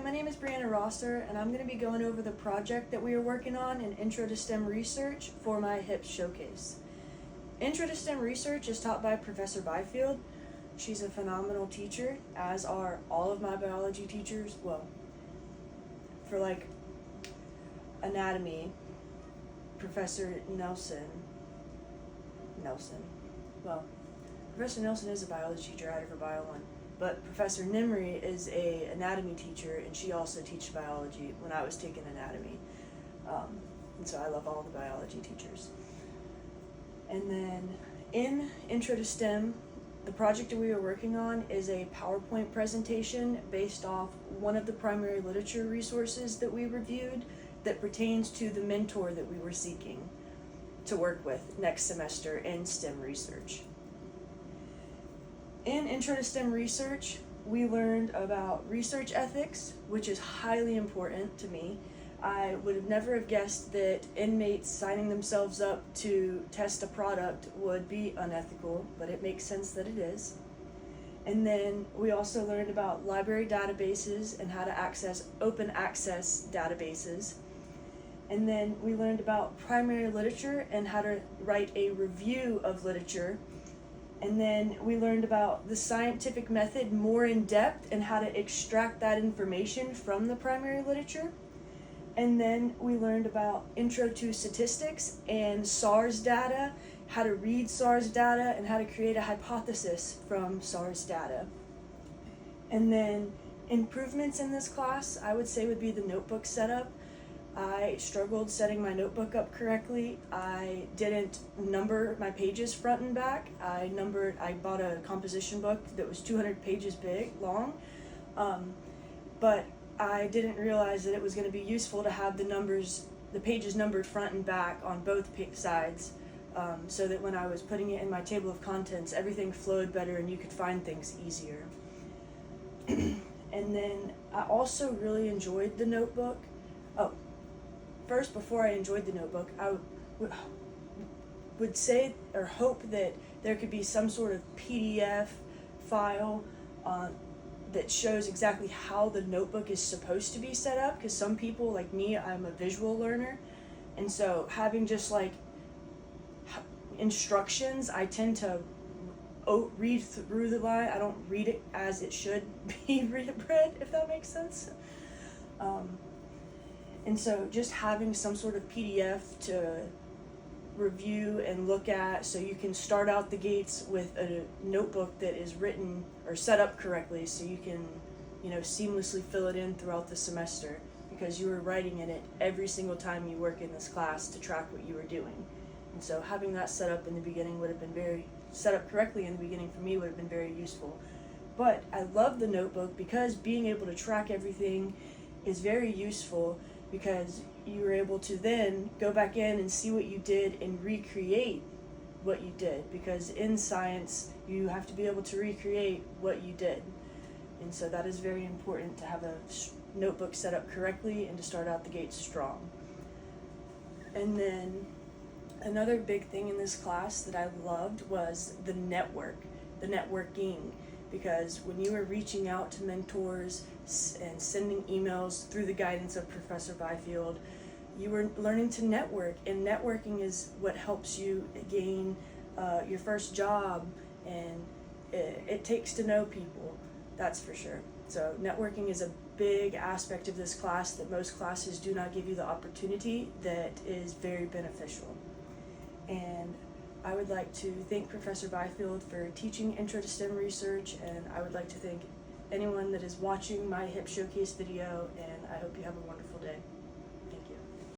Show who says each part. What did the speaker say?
Speaker 1: my name is Brianna Rosser, and I'm going to be going over the project that we are working on in Intro to STEM Research for my HIPS showcase. Intro to STEM Research is taught by Professor Byfield. She's a phenomenal teacher, as are all of my biology teachers. Well, for like anatomy, Professor Nelson. Well, Professor Nelson is a biology teacher. I had her for Bio 1. But Professor Nimri is a anatomy teacher, and she also teaches biology when I was taking anatomy. And so I love all the biology teachers. And then in Intro to STEM, the project that we are working on is a PowerPoint presentation based off one of the primary literature resources that we reviewed that pertains to the mentor that we were seeking to work with next semester in STEM research. In Intro to STEM Research, we learned about research ethics, which is highly important to me. I would have never have guessed that inmates signing themselves up to test a product would be unethical, but it makes sense that it is. And then we also learned about library databases and how to access open access databases. And then we learned about primary literature and how to write a review of literature. And then we learned about the scientific method more in depth and how to extract that information from the primary literature. And then we learned about intro to statistics and SARS data, how to read SARS data, and how to create a hypothesis from SARS data. And then improvements in this class, I would say, would be the notebook setup. I struggled setting my notebook up correctly. I didn't number my pages front and back. I bought a composition book that was 200 pages long, but I didn't realize that it was going to be useful to have the pages numbered front and back on both sides, so that when I was putting it in my table of contents, everything flowed better and you could find things easier. And then I also really enjoyed the notebook. First, before I enjoyed the notebook, I would say or hope that there could be some sort of PDF file that shows exactly how the notebook is supposed to be set up, because some people, like me, I'm a visual learner, and so having just like instructions, I tend to read through the line. I don't read it as it should be read, if that makes sense. And so just having some sort of PDF to review and look at, so you can start out the gates with a notebook that is written or set up correctly, so you can, seamlessly fill it in throughout the semester, because you are writing in it every single time you work in this class to track what you are doing. And so having that set up in the beginning set up correctly in the beginning for me would have been very useful. But I love the notebook because being able to track everything is very useful, because you were able to then go back in and see what you did and recreate what you did, because in science you have to be able to recreate what you did. And so that is very important, to have a notebook set up correctly and to start out the gate strong. And then another big thing in this class that I loved was the networking, because when you were reaching out to mentors and sending emails through the guidance of Professor Byfield, you were learning to network, and networking is what helps you gain your first job, and it takes to know people, that's for sure. So networking is a big aspect of this class that most classes do not give you the opportunity, that is very beneficial. And I would like to thank Professor Byfield for teaching Intro to STEM Research, and I would like to thank anyone that is watching my HIPS Showcase video, and I hope you have a wonderful day.